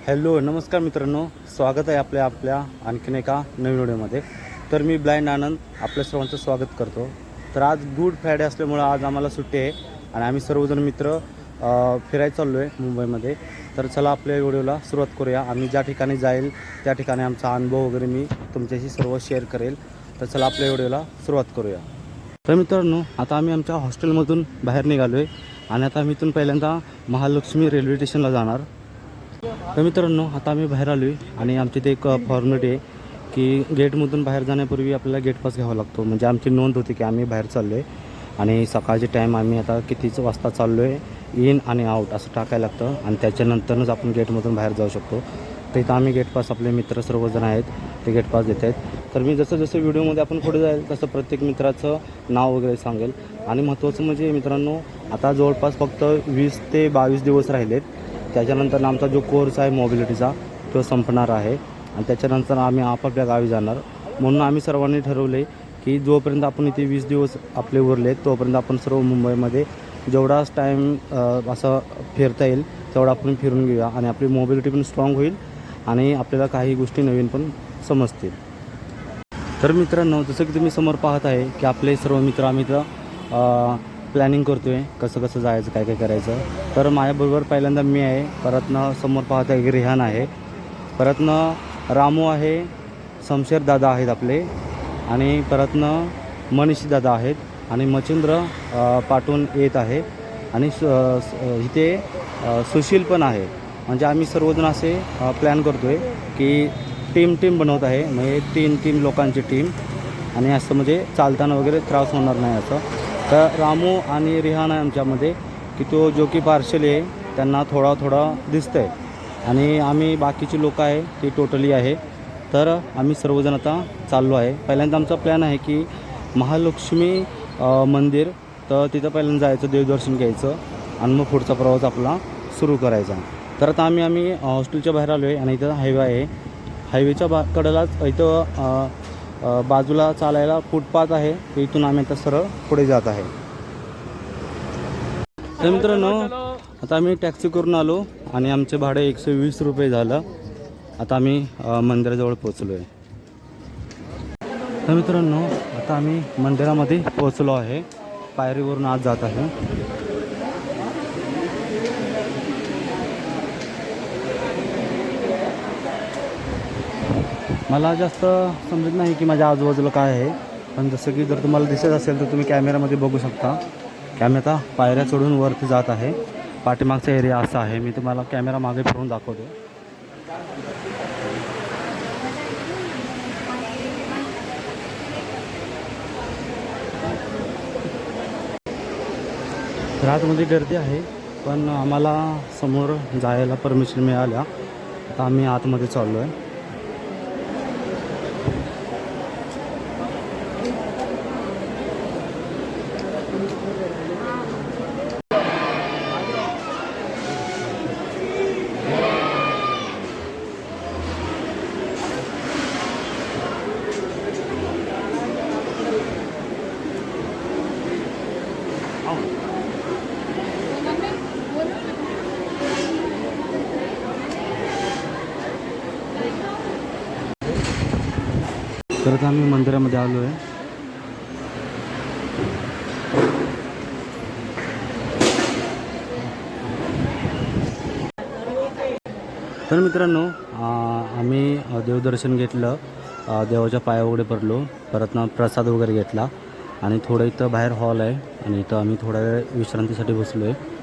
Hello नमस्कार मित्रांनो, स्वागत आहे आपल्या आणखीन एका नवीन व्हिडिओमध्ये. तर मी ब्लाइंड आनंद आपल्या सर्वांचं स्वागत करतो. तर आज गुड फ्रायडे असल्यामुळं आज आम्हाला सुट्टी आहे आणि आम्ही सर्वजण मित्र फिरायला चाललो आहे मुंबईमध्ये. तर चला आपल्या व्हिडिओला सुरुवात करूया. आम्ही ज्या ठिकाणी जाईल त्या ठिकाणी आमचा अनुभव वगैरे मी तुमच्याशी सर्व शेअर करेल. तर चला आपल्या व्हिडिओला सुरुवात करूया. तर मित्रांनो, आता आम्ही आमच्या हॉस्टेलमधून बाहेर निघालो आहे आणि आता आम्ही इथून पहिल्यांदा महालक्ष्मी रेल्वे स्टेशनला जाणार. तर मित्रांनो, आता आम्ही बाहेर आलो आहे आणि आमची ते एक फॉर्मॅलिटी आहे की गेटमधून बाहेर जाण्यापूर्वी आपल्याला गेट पास घ्यावा लागतो. म्हणजे आमची नोंद होती की आम्ही बाहेर चाललो आहे आणि सकाळचे टाईम आम्ही आता कितीच वाजता चाललो आहे, इन आणि आऊट असं टाकायला लागतं आणि त्याच्यानंतरच आपण गेटमधून बाहेर जाऊ शकतो. तर इथं आम्ही गेट पास, आपले मित्र सर्वजण आहेत ते गेट पास देत आहेत. तर मी जसं जसं व्हिडिओमध्ये आपण पुढे जाईल तसं प्रत्येक मित्राचं नाव वगैरे सांगेल. आणि महत्त्वाचं म्हणजे मित्रांनो, आता जवळपास फक्त 20 ते 22 दिवस राहिलेत. त्याच्यानंतर आमचा जो कोर्स आहे मोबिलिटीचा तो संपणार आहे आणि त्याच्यानंतर आम्ही आपापल्या गावी जाणार. म्हणून आम्ही सर्वांनी ठरवले की जोपर्यंत आपण इथे 20 दिवस आपले उरले तोपर्यंत आपण सर्व मुंबईमध्ये जेवढाच टाईम असं फिरता येईल तेवढा आपण फिरून घेऊया आणि आपली मोबिलिटी पण स्ट्रॉंग होईल आणि आपल्याला काही गोष्टी नवीन पण समजतील. तर मित्रांनो, जसं की तुम्ही समोर पाहत आहे की आपले सर्व मित्र आम्ही इथं प्लॅनिंग करतो आहे कसं कसं जायचं, काय काय करायचं. तर माझ्याबरोबर पहिल्यांदा मी आहे, परतनं समोर पाहत आहे की रिहान आहे, परतनं रामू आहे, शमशेर दादा आहेत आपले, आणि परतनं मनीष दादा आहेत आणि मच्छिंद्र पाठवून येत आहे आणि इथे सुशील पण आहे. म्हणजे आम्ही सर्वजण असे प्लॅन करतो आहे की टीम बनवत आहे, म्हणजे 3 लोकांची टीम, आणि असं म्हणजे चालताना वगैरे त्रास होणार नाही असं. तर रामू आणि रिहान आहे आमच्यामध्ये की तो जो की पार्शल आहे त्यांना थोडा दिसतं आहे आणि आम्ही बाकीची लोकं आहे ती टोटली आहे. तर आम्ही सर्वजण आता चाललो आहे. पहिल्यांदा आमचा प्लॅन आहे की महालक्ष्मी मंदिर, तर तिथं पहिल्यांदा जायचं, देवदर्शन घ्यायचं आणि मग पुढचा प्रवास आपला सुरू करायचा. तर आता आम्ही हॉस्टेलच्या बाहेर आलो आहे आणि इथं हायवे आहे. हायवेच्या कडेलाच इथं बाजूला चालायला फुटपाथ आहे. तर इथून आम्ही आता सरळ पुढे जात आहे. तर मित्रांनो, आता आम्ही टॅक्सी करून आलो आणि आमचे भाडे 120 रुपये झालं. आता आम्ही मंदिराजवळ पोचलो आहे. तर मित्रांनो, आता आम्ही मंदिरामध्ये पोचलो आहे, पायरीवरून आत जात आहे. मला जास्त समजत नाही की माझ्या आजूबाजूला काय आहे, पण जसं की जर तुम्हाला दिसत असेल तर तुम्ही कॅमेऱ्यामध्ये बघू शकता की आम्ही आता पायऱ्या चढून वरती जात आहे. पाठीमागचा एरिया असा आहे, मी तुम्हाला कॅमेरा मागे फिरून दाखवतो. तर आतमध्ये गर्दी आहे, पण आम्हाला समोर जायला परमिशन मिळाल्या. आता आम्ही आतमध्ये चाललो आहे. तर आता आम्ही मंदिरामध्ये आलो आहे. तर मित्रांनो, आम्ही देवदर्शन घेतलं, देवाच्या पाया वगैरे पडलो, परत प्रसाद वगैरे घेतला आणि थोडं इथं बाहेर हॉल आहे आणि इथं आम्ही थोडा वेळ विश्रांतीसाठी बसलो आहे.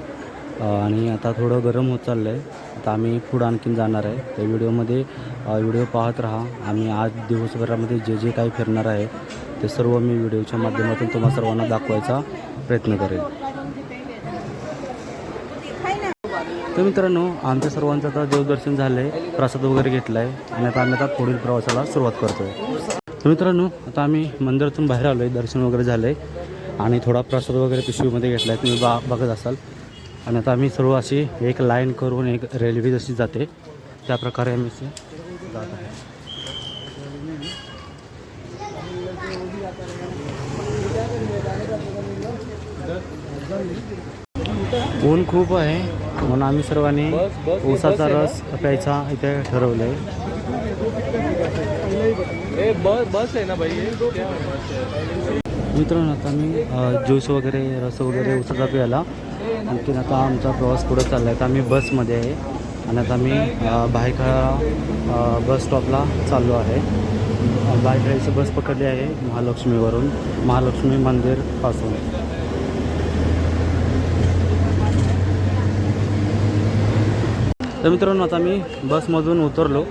आणि आता थोडं गरम होत चाललं आहे. आता आम्ही पुढं आणखीन जाणार आहे. त्या व्हिडिओ पाहत राहा. आम्ही आज दिवसभरामध्ये जे जे काही फिरणार आहे ते सर्व मी व्हिडिओच्या माध्यमातून तुम्हा सर्वांना दाखवायचा प्रयत्न करेन. तर मित्रांनो, आमच्या सर्वांचं आता देवदर्शन झालं आहे, प्रसाद वगैरे घेतला आहे आणि आता आम्ही पुढील प्रवासाला सुरुवात करतो आहे. तर मित्रांनो, आता आम्ही मंदिरातून बाहेर आलो आहे, दर्शन वगैरे झालं आहे आणि थोडा प्रसाद वगैरे पिशवीमध्ये घेतला आहे, तुम्ही बघत असाल. आणि आता आम्ही सर्व अशी एक लाईन करून, एक रेल्वे जशी जाते त्या प्रकारे आम्ही जात आहे. ऊन खूप आहे म्हणून आम्ही सर्वांनी ऊसाचा रस प्यायचा इथे ठरवलं आहे. बस आहे ना भाई. मित्रांनो आता मी ज्यूस वगैरे रस वगैरे ऊसाचा प्यायला. आणखीन आता आमचा प्रवास पुढे चालला आहे. तर आम्ही बसमध्ये आहे आणि आता आम्ही भायखळा बस स्टॉपला चाललो आहे. भायखळ्याची बस पकडली आहे महालक्ष्मीवरून, महालक्ष्मी मंदिरपासून. तर मित्रांनो आता मी बसमधून उतरलो.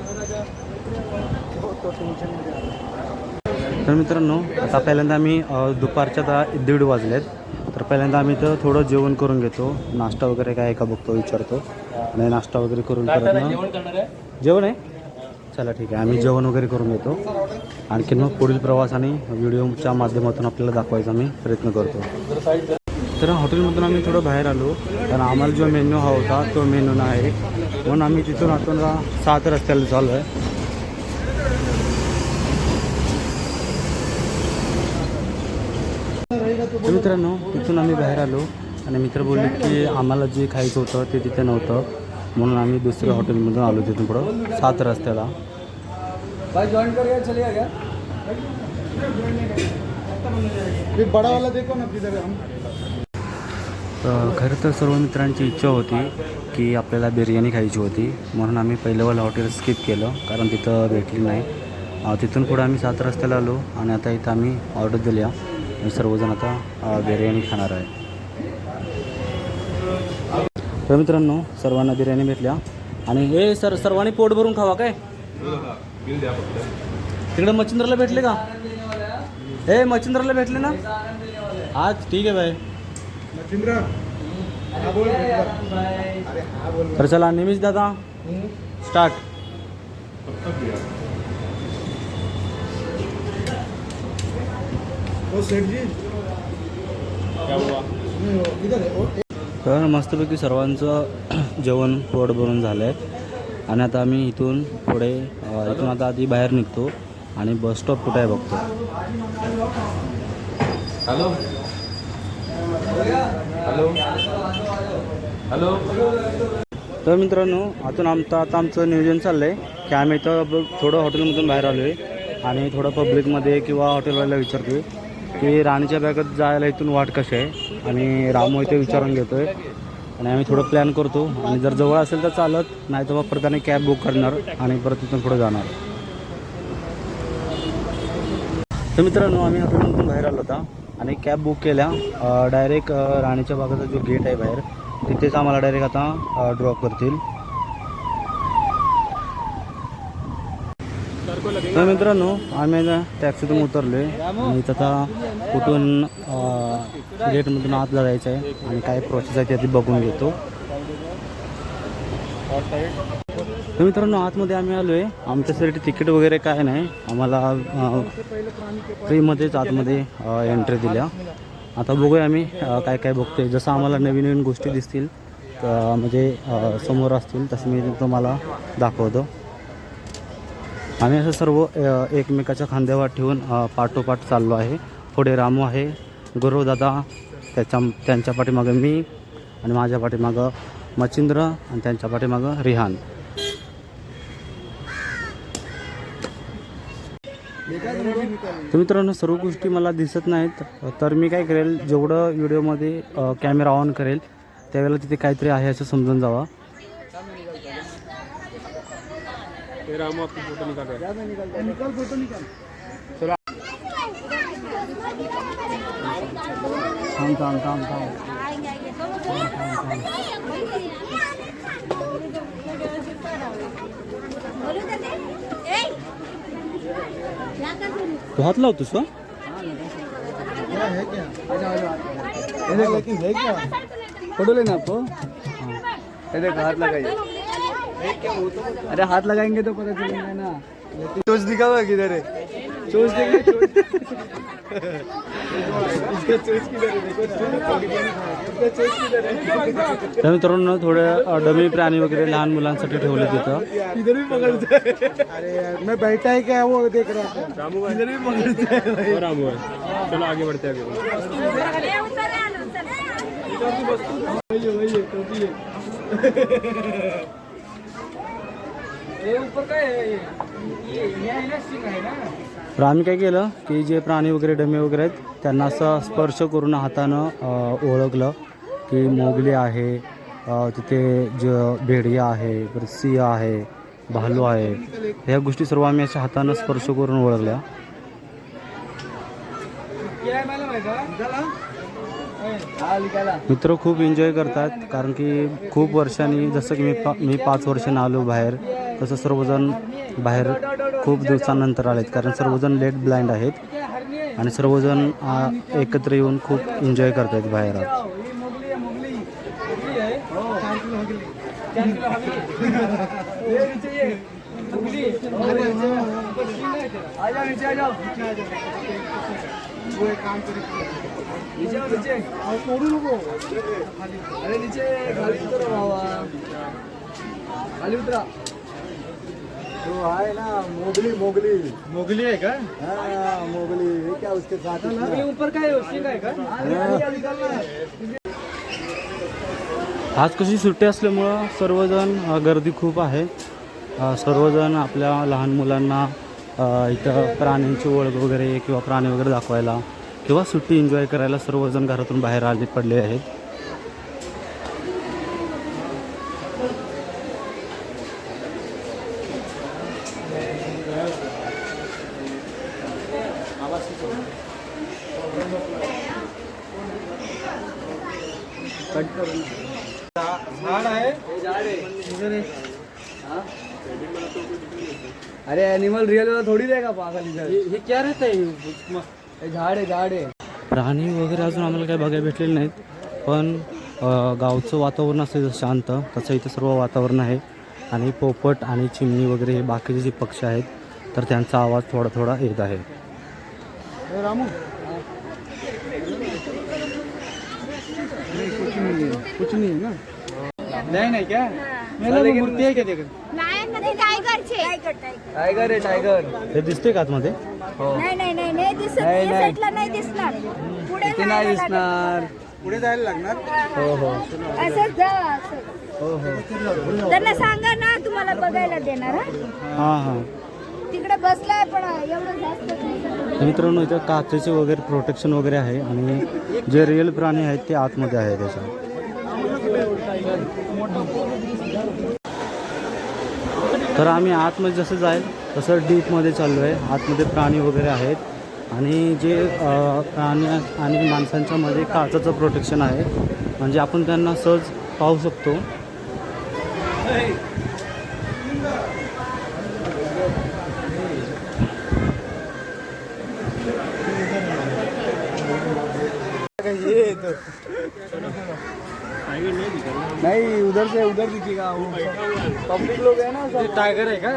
तर मित्रांनो आता पहिल्यांदा आम्ही दुपारच्या 1:30 वाजलेत. तर पहिल्यांदा आम्ही तर थोडं जेवण करून घेतो. नाश्ता वगैरे काय का बघतो, विचारतो. आणि नाश्ता वगैरे करून परत ना जेवण आहे. चला ठीक आहे, आम्ही जेवण वगैरे करून घेतो. आणखी मग पुढील प्रवास आणि व्हिडिओच्या माध्यमातून आपल्याला दाखवायचा मी प्रयत्न करतो. तर हॉटेलमधून आम्ही थोडं बाहेर आलो, कारण आम्हाला जो मेन्यू हा होता तो मेन्यू नाही, म्हणून आम्ही तिथून आतून 7 रस्त्याला चाललो आहे. तर मित्रांनो तिथून आम्ही बाहेर आलो आणि मित्र बोलले की आम्हाला जे खायचं होतं ते तिथे नव्हतं, म्हणून आम्ही दुसऱ्या हॉटेलमधून आलो तिथून पुढं 7 रस्त्याला. खरं तर सर्व मित्रांची इच्छा होती की आपल्याला बिर्याणी खायची होती, म्हणून आम्ही पहिलंवालं हॉटेल स्किप केलं, कारण तिथं भेटली नाही. तिथून पुढे आम्ही 7 रस्त्याला आलो आणि आता इथं आम्ही ऑर्डर दिल्या आणि सर्वजण आता बिर्याणी खाणार आहे. तर मित्रांनो सर्वांना बिर्याणी भेटल्या आणि हे सर्वांनी पोट भरून खावा काय. तिकडे मच्छिंद्रला भेटले का? हे मच्छिंद्रला भेटले ना आज? ठीक आहे भाई. तर चला निमिष दादा स्टार्ट. तर मस्तपैकी सर्वांचं जेवण पोट भरून झालं आहे आणि आता आम्ही इथून पुढे इथून आता आधी बाहेर निघतो आणि बस स्टॉप कुठे आहे बघतो. Hello hello hello. तर मित्रांनो आता आमचं नियोजन चाललं आहे की आम्ही इथं थोडं हॉटेलमधून बाहेर आलो आहे आणि थोडं पब्लिकमध्ये किंवा हॉटेलवाल्याला विचारतो आहे की राणीच्या बागेत जायला इथून वाट कशी आहे, आणि रामू इथे विचारून घेतो आहे आणि आम्ही थोडं प्लॅन करतो. आणि जर जवळ असेल तर चालत, नाही तर मग परत आणि कॅब बुक करणार आणि परत तिथून पुढे जाणार. तर मित्रांनो आम्ही हॉटेलमधून बाहेर आलो होता आणि कॅब बुक केल्या. डायरेक्ट राणीच्या बागेचा जो गेट आहे बाहेर, तिथेच आम्हाला डायरेक्ट आता ड्रॉप करतील. तर मित्रांनो आम्ही टॅक्सीतून उतरलो आहे आणि इथं आता कुठून गेटमधून आतला जायचं आहे आणि काय प्रोसेस आहे ते बघून घेतो. तर मित्रांनो आतमध्ये आम्ही आलो आहे. आमच्यासाठी तिकीट वगैरे काय नाही, आम्हाला फ्रीमध्येच आतमध्ये एंट्री दिल्या. आता बघूया आम्ही काय काय बघतोय. जसं आम्हाला नवीन नवीन गोष्टी दिसतील म्हणजे समोर असतील तसं मी तुम्हाला दाखवतो. आम्ही असं सर्व एकमेकाच्या खांद्यावर ठेवून पाठोपाठ चाललो आहे. पुढे रामू आहे, गुरुदादा, त्यांच्या पाठीमागं मी आणि माझ्या पाठीमागं मच्छिंद्र आणि त्यांच्या पाठीमागं रिहान. तर मित्रांनो सर्व गोष्टी मला दिसत नाहीत, तर मी काय करेल, जेवढं व्हिडिओमध्ये कॅमेरा ऑन करेल त्यावेळेला तिथे काहीतरी आहे असं समजून जावा. थांब. तू हात लावतोस का? फोटो लेना आपको? हाथ लगाइए. अरे हाथ लगाएंगे तो पता चलेगा ना. चोच दिखावा किधर है? चोच तर मित्रांनो थोडे डमी प्राणी वगैरे लहान मुलांसाठी ठेवले तिथं. इधर भी पकड़ता है. अरे मैं बैठा है क्या वो देख रहा था. रामू इधर भी पकड़ता है. रामू है. चलो आगे बढ़ते हैं. तर आम्ही काय केलं की जे प्राणी वगैरे डमे वगैरे आहेत त्यांना असं स्पर्श करून हातानं ओळखलं की मोगली आहे, तिथे भेडिया आहे, परत सिंह आहे, भालू आहे. ह्या गोष्टी सर्व आम्ही अशा हातानं स्पर्श करून ओळखल्या. मित्र खूप एन्जॉय करतात कारण की खूप वर्षांनी, जसं की मी 5 वर्षांनी आलो बाहेर, तसं सर्वजण बाहेर खूप दिवसांनंतर आलेत कारण सर्वजण लेट ब्लाइंड आहेत आणि सर्वजण एकत्र येऊन खूप एन्जॉय करतात बाहेर. खाली उतरा. तो आहे ना मोगली आहे का? हाँ मोगली. ये क्या उसके साथ ऊपर काय आहे का? आज कशी सुट्टी असल्यामुळं सर्वजण गर्दी खूप आहे. सर्वजण आपल्या लहान मुलांना इथं प्राण्यांची ओळख वगैरे किंवा प्राणी वगैरे दाखवायला किंवा सुट्टी एन्जॉय करायला सर्वजण घरातून बाहेर आले पडले आहेत. झाड आहे. अरे एनिमल रियल वाला थोड़ी देगा पागल इधर. ये क्या रहता है? ये झाड आहे. प्राणी वगैरे अजून आम्हाला काही बघायला भेटलेले नाहीत, पण गावचं वातावरण असेल शांत तसं इथं सर्व वातावरण आहे. आणि पोपट आणि चिमणी वगैरे हे बाकीचे जे पक्षी आहेत तर त्यांचा आवाज थोडा थोडा येत आहे. रामू कुछ नहीं है ना. नहीं क्या? मूर्ती आहे का ते? टायगर आहे टायगर. हे दिसते का आतमध्ये? नाही दिसत. या साईडला नाही दिसणार. पुढे ते नाही दिसणार. पुढे जायला लागणार. हो असंच जा असं. हो. त्यांना सांगा ना तुम्हाला बघायला देणार. हां. तिकडे बसलाय पण एवढं जास्त नाही. तर मित्रांनो इथं काचेचे वगैरे प्रोटेक्शन वगैरे आहे आणि जे रिअल प्राणी आहेत ते आतमध्ये आहे त्याच्या. तर आम्ही आतमध्ये जसं जाईल तसं डीपमध्ये चाललो आहे. आतमध्ये प्राणी वगैरे आहेत आणि जे प्राणी आणि माणसांच्या मध्ये काचाचं प्रोटेक्शन आहे म्हणजे आपण त्यांना सहज पाहू शकतो. नहीं उधर से उधर दिखेगा. पब्लिक लोग है ना. टाइगर है का?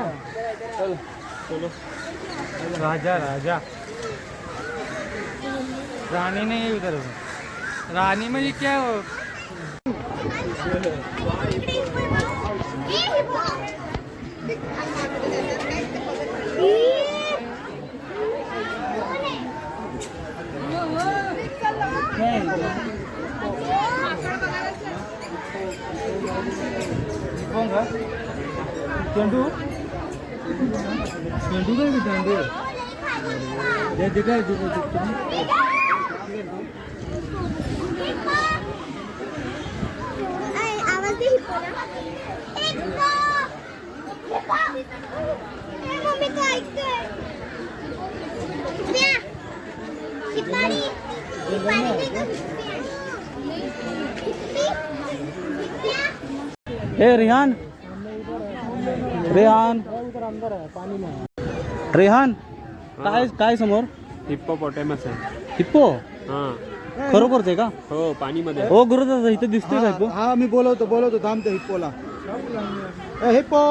चलो. राजा रानी नहीं उधर. रानी में क्या हो? चेंडू काय चेंडू आवाज दे मम्मी तो ऐकतोय. हे रेहान काय समोर? हिप्पोपोटॅमस आहे. हिप्पो? हां. खरोखरच आहे का? हो पाणीमध्ये. हो गुरुदादा इथं दिसतोय का हिप्पो? हा मी बोलवतो थांबतो हिप्पोला. हिप्पो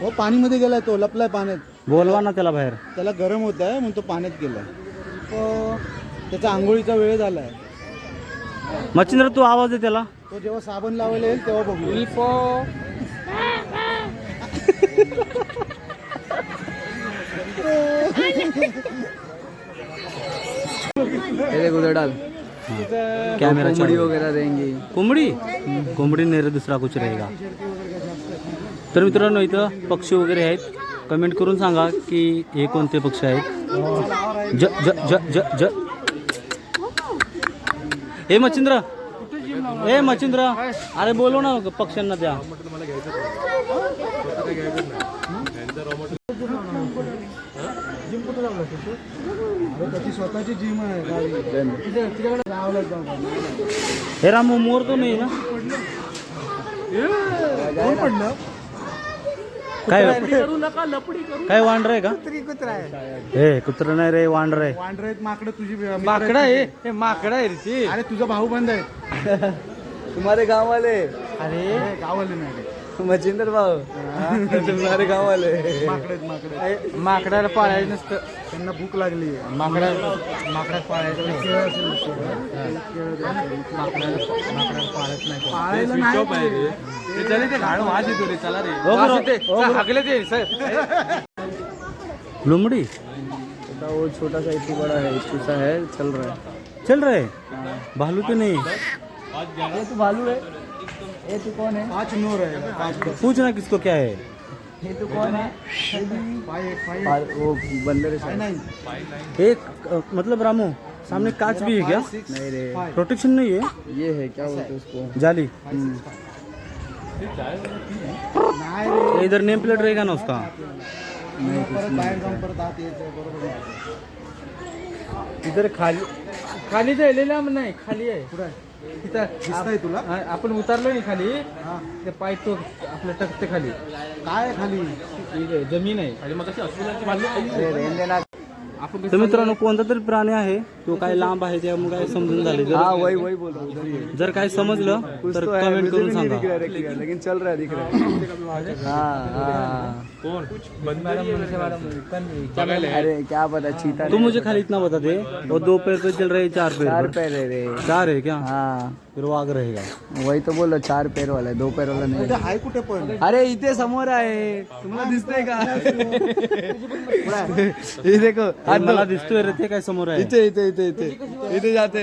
हो पाणीमध्ये गेलाय तो. लपलाय पाण्यात. बोलवा ना त्याला बाहेर. त्याला गरम होत आहे म्हणून तो पाण्यात गेलाय. त्याचा आंघोळीचा वेळ झालाय. मच्छिंद्र तू आवाज दे त्याला. तो जेव्हा साबण लावायला येईल तेव्हा बघू. उधर डाल कैमरा कोंबड़ी वगैरह देंगे. कोंबडी कोंबडी नाही रे, दुसरा कुछ रहेगा. तर मित्रांनो इथं पक्षी वगैरे आहेत. कमेंट करून सांगा की हे कोणते पक्षी आहेत. ज ज ज ज ज हे मच्छिंद्र, ए मच्छिंद्र, अरे बोलव ना पक्ष्यांना त्या. त्याची स्वतःची जिम आहे हे रामू मोर तो नाही ना काय काय वांडर आहे का? कुत्रा आहे. हे कुत्र नाही रे, वांडर आहे. वांढर आहेत, माकडं तुझी माकडा आहे हे, माकडा आहे रे ती. अरे तुझा भाऊ बंद आहे. तुम्हारे गांव वाले. अरे गावाले नाही मच्छिंद्र भाऊ तुम्हारे गांव वाले. माकडे माकडाला पाळायचं नसतं. त्यांना भूक लागली. माकडाला पाळायचं नाही. पाळत नाही. ते चले ते घाण वाज येतो रे. चला रे हो वाज बरं. येते. चल, हाकले ते सर. लोमड़ी वो छोटा सा इतनी बड़ा है, चूसा है, चल रहा है. चल रहे भालू तो नहीं. ये तो भालू है. ये तो कौन है? 5 नोर आहे. 5 पूछना किसको क्या है. ये तो कौन है? वो बंदर है. नाही एक मतलब रामू सामने कांच भी है क्या? नहीं रे, प्रोटेक्शन नहीं है, ये है क्या बोलते हैं उसको? जाली. नाही रे. इधर नेम प्लेट रहेगा ना उसका. परत बाहेर जाऊन परत आत यायचं. बरोबर आहे. इधर खाली जायलेला नाही, खाली आहे. कुठं आहे? तिथं दिसतंय तुला? आपण उतरलो नाही खाली. हा. ते पाय तो आपलं टकते खाली. काय आहे खाली? इथे जमीन आहे. तर मित्रांनो कोणता तरी प्राणी आहे तो काय लांब आहे त्यामुळे काय समजून झाले. वही बोल रहा हूँ. जर काय समजलं तर कमेंट करून सांगा. लेकिन चल रहा है, दिख रहा है. हाँ. अरे क्या पता, चीता तू मुझे खाली इतना बता दे, वो 2 पैर पे चल रहे 4 पैर चार पे. पैर है रे. 4 है क्या? हाँ, फिर वाघ रहेगा. वही तो बोल रहा, 4 पैर वाला है, 2 पैर वाला कुठे नहीं. आहे कुठे पण? अरे इथे समोर आहे, तुम्हाला दिसतंय का? हे देखो, हात मला दिसतोय रे ते काय समोर आहे. इथे इथे इथे इथे इथे जाते.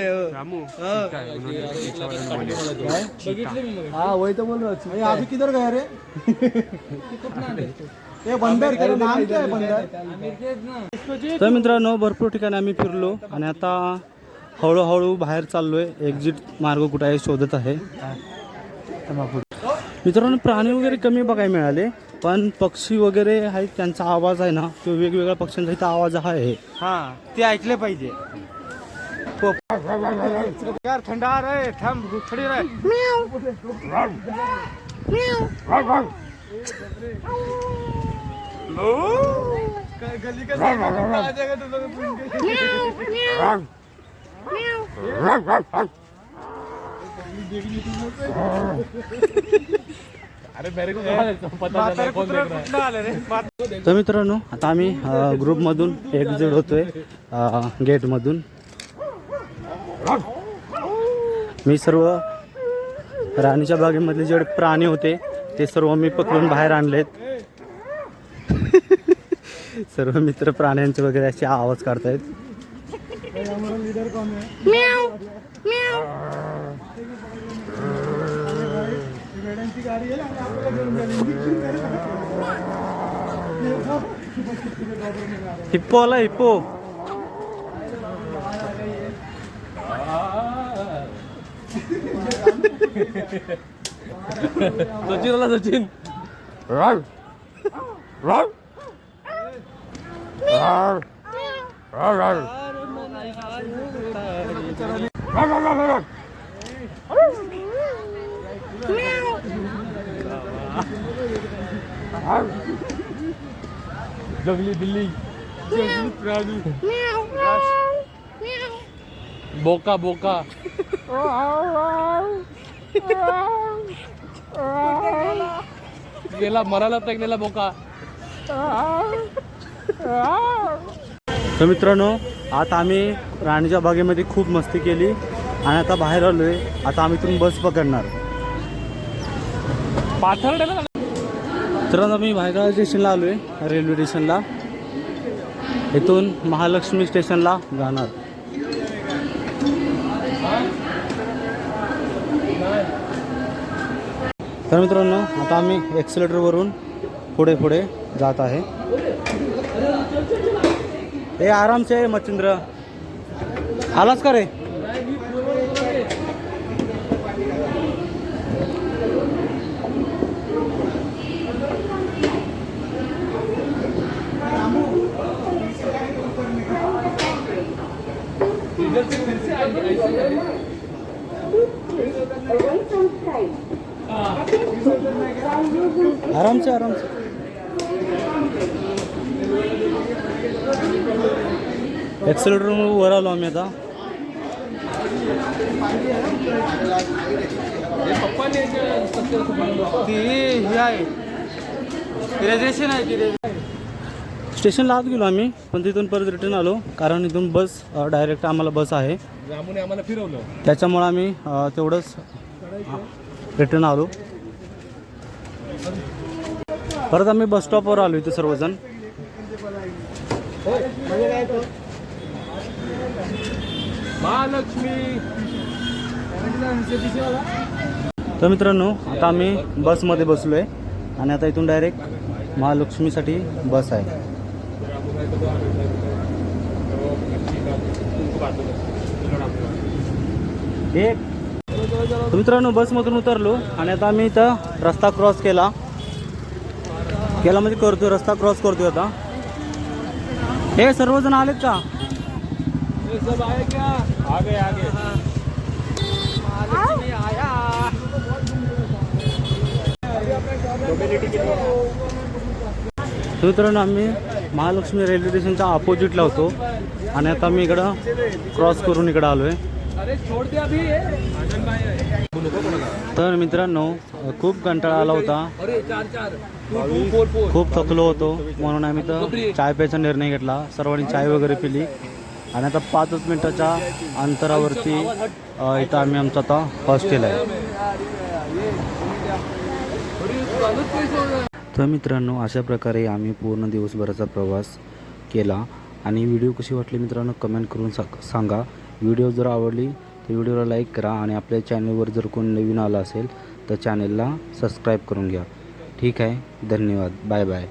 हाँ वही तो बोल रहा हूँ. अरे अभी किधर गया रे? ये बंदर, तेरा नाम क्या है बंदर? तर मित्रांनो भरपूर ठिकाणी आम्ही फिरलो आणि आता हळूहळू बाहेर चाललोय. एक्झिट मार्ग कुठे आहे शोधत आहे. मित्रांनो प्राणी वगैरे कमी बघायला मिळाले, पण पक्षी वगैरे आहेत त्यांचा आवाज आहे ना, तो वेगवेगळ्या पक्ष्यांचा इथं आवाज आहे. हा ते ऐकले पाहिजे. यार थंडार आहे, थांब थोडी रे. गली तर मित्रांनो आता आम्ही ग्रुपमधून एक्झिट होतोय गेटमधून. मी सर्व राणीच्या बागेमधले जेवढे प्राणी होते ते सर्व मी पकडून बाहेर आणलेत. सर्व मित्र प्राण्यांचे वगैरे असे आवाज काढतायत. हिप्पो आला, हिप्पो. सचिन आला, सचिन. जंगली बिल्ली, जंगली प्राणी, बोका बोका. गेला मराला पेकलेला बोका. तर मित्रांनो आता आम्ही राणीच्या बागेमध्ये खूप मस्ती केली आणि आता बाहेर आलोय. आता आम्ही इथून बस पकडणार. पाथर्ड्याला तर आता मी भायखळा स्टेशनला आलोय, रेल्वे स्टेशनला. इथून महालक्ष्मी स्टेशनला जाणार. तर मित्रांनो आता आम्ही एक्सिलेटरवरून पुढे पुढे जात आहे. हे आराम से मच्छिंद्र आलाच का रे. आराम से आराम से. एक्सेलेटर वर आलो आम्ही आता. स्टेशनला आत गेलो आम्ही पण तिथून परत रिटर्न आलो कारण इथून बस डायरेक्ट आम्हाला बस आहे आम्हाला फिरवलं. त्याच्यामुळे आम्ही तेवढंच रिटर्न आलो. परत आम्ही बस स्टॉपवर आलो इथे सर्वजण. महालक्ष्मी. तर मित्रांनो आता आम्ही बसमध्ये बसलो आहे आणि आता इथून डायरेक्ट महालक्ष्मीसाठी बस आहे. तर मित्रांनो बसमधून उतरलो आणि आता आम्ही इथं रस्ता क्रॉस केला म्हणजे करतोय रस्ता क्रॉस करतोय आता. हे सर्वजण आलेत का. सब आए क्या. आगे आगे. तर मित्रांनो आम्ही महालक्ष्मी रेल्वे स्टेशनच्या अपोजिटला होतो आणि आता मी इकडं क्रॉस करून इकडं आलो आहे. तर मित्रांनो खूप कंटाळा आला होता. खूप थकलो होतो म्हणून आम्ही तर चाय प्यायचा निर्णय घेतला. सर्वांनी चाय वगैरे पिली आणि आता 5 मिनिटाच्या अंतरावरती इथं आम्ही आमचं आता हॉस्टेल आहे. तर मित्रांनो अशा प्रकारे आम्ही पूर्ण दिवसभराचा प्रवास केला आणि व्हिडिओ कशी वाटली मित्रांनो कमेंट करून सांगा. व्हिडिओ जर आवडली तर व्हिडिओला लाईक करा आणि आपल्या चॅनलवर जर कोण नवीन आला असेल तर चॅनलला सबस्क्राईब करून घ्या. ठीक आहे. धन्यवाद. Bye bye.